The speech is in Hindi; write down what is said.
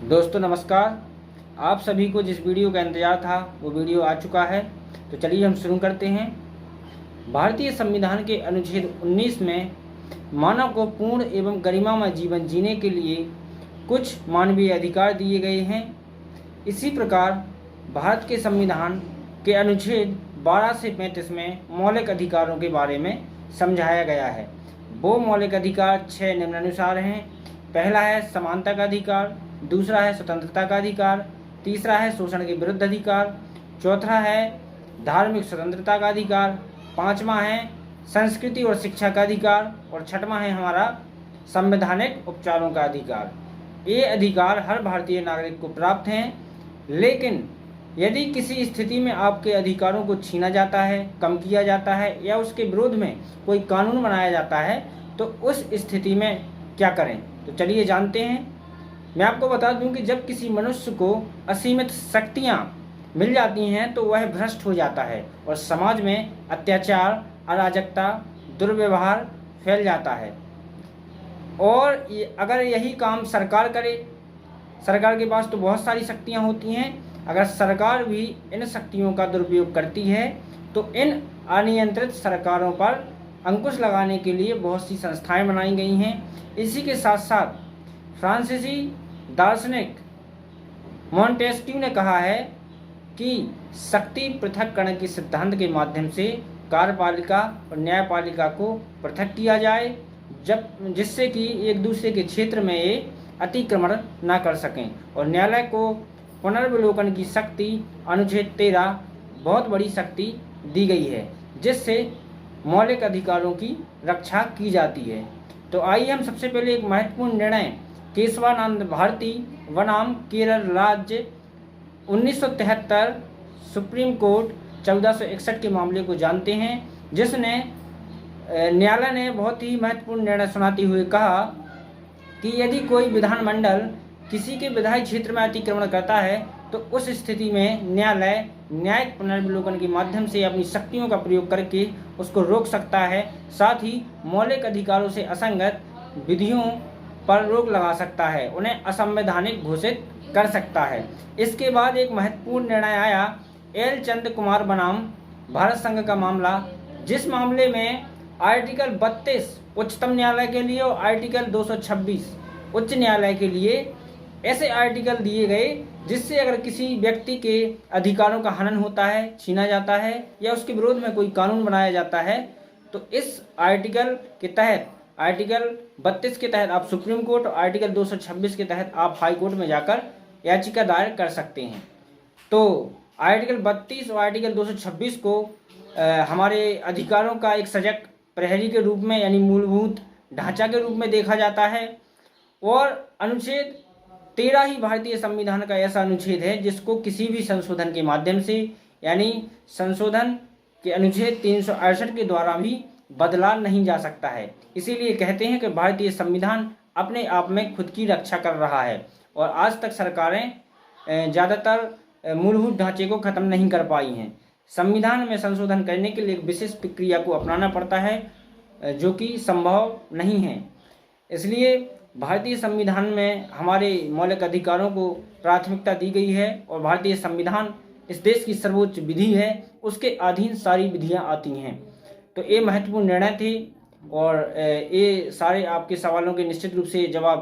दोस्तों नमस्कार। आप सभी को जिस वीडियो का इंतज़ार था वो वीडियो आ चुका है। तो चलिए हम शुरू करते हैं। भारतीय संविधान के अनुच्छेद 19 में मानव को पूर्ण एवं गरिमामय जीवन जीने के लिए कुछ मानवीय अधिकार दिए गए हैं। इसी प्रकार भारत के संविधान के अनुच्छेद 12 से 35 में मौलिक अधिकारों के बारे में समझाया गया है। वो मौलिक अधिकार 6 निम्नानुसार हैं। पहला है समानता का अधिकार, दूसरा है स्वतंत्रता का अधिकार, तीसरा है शोषण के विरुद्ध अधिकार, चौथा है धार्मिक स्वतंत्रता का अधिकार, पांचवा है संस्कृति और शिक्षा का अधिकार और छठवां है हमारा संवैधानिक उपचारों का अधिकार। ये अधिकार हर भारतीय नागरिक को प्राप्त हैं, लेकिन यदि किसी स्थिति में आपके अधिकारों को छीना जाता है, कम किया जाता है या उसके विरोध में कोई कानून बनाया जाता है तो उस स्थिति में क्या करें, तो चलिए जानते हैं। मैं आपको बता दूं कि जब किसी मनुष्य को असीमित शक्तियां मिल जाती हैं तो वह भ्रष्ट हो जाता है और समाज में अत्याचार, अराजकता, दुर्व्यवहार फैल जाता है। और अगर यही काम सरकार करे, सरकार के पास तो बहुत सारी शक्तियां होती हैं, अगर सरकार भी इन शक्तियों का दुरुपयोग करती है तो इन अनियंत्रित सरकारों पर अंकुश लगाने के लिए बहुत सी संस्थाएं बनाई गई हैं। इसी के साथ साथ फ्रांसीसी दार्शनिक मॉन्टेस्क्यू ने कहा है कि शक्ति पृथक्करण के सिद्धांत के माध्यम से कार्यपालिका और न्यायपालिका को पृथक किया जाए, जब जिससे कि एक दूसरे के क्षेत्र में ये अतिक्रमण न कर सकें। और न्यायालय को पुनर्विलोकन की शक्ति अनुच्छेद 13 बहुत बड़ी शक्ति दी गई है, जिससे मौलिक अधिकारों की रक्षा की जाती है। तो आइए हम सबसे पहले एक महत्वपूर्ण निर्णय केशवानंद भारती बनाम केरल राज्य 1973 सुप्रीम कोर्ट 1461 के मामले को जानते हैं, जिसने न्यायालय ने बहुत ही महत्वपूर्ण निर्णय सुनाते हुए कहा कि यदि कोई विधानमंडल किसी के विधायी क्षेत्र में अतिक्रमण करता है तो उस स्थिति में न्यायालय न्यायिक पुनर्विलोकन के माध्यम से अपनी शक्तियों का प्रयोग करके उसको रोक सकता है। साथ ही मौलिक अधिकारों से असंगत विधियों पर रोक लगा सकता है, उन्हें असंवैधानिक घोषित कर सकता है। इसके बाद एक महत्वपूर्ण निर्णय आया एल चंद कुमार बनाम भारत संघ का मामला, जिस मामले में आर्टिकल 32 उच्चतम न्यायालय के लिए और आर्टिकल 226 उच्च न्यायालय के लिए ऐसे आर्टिकल दिए गए जिससे अगर किसी व्यक्ति के अधिकारों का हनन होता है, छीना जाता है या उसके विरोध में कोई कानून बनाया जाता है तो इस आर्टिकल के तहत, आर्टिकल 32 के तहत आप सुप्रीम कोर्ट और आर्टिकल 226 के तहत आप हाई कोर्ट में जाकर याचिका दायर कर सकते हैं। तो आर्टिकल 32 और आर्टिकल 226 को हमारे अधिकारों का एक सजग प्रहरी के रूप में यानी मूलभूत ढांचा के रूप में देखा जाता है। और अनुच्छेद 13 ही भारतीय संविधान का ऐसा अनुच्छेद है जिसको किसी भी संशोधन के माध्यम से यानी संशोधन के अनुच्छेद 368 के द्वारा भी बदला नहीं जा सकता है। इसीलिए कहते हैं कि भारतीय संविधान अपने आप में खुद की रक्षा कर रहा है और आज तक सरकारें ज़्यादातर मूलभूत ढांचे को ख़त्म नहीं कर पाई हैं। संविधान में संशोधन करने के लिए एक विशेष प्रक्रिया को अपनाना पड़ता है जो कि संभव नहीं है। इसलिए भारतीय संविधान में हमारे मौलिक अधिकारों को प्राथमिकता दी गई है और भारतीय संविधान इस देश की सर्वोच्च विधि है, उसके अधीन सारी विधियां आती हैं। तो ये महत्वपूर्ण निर्णय थे और ये सारे आपके सवालों के निश्चित रूप से जवाब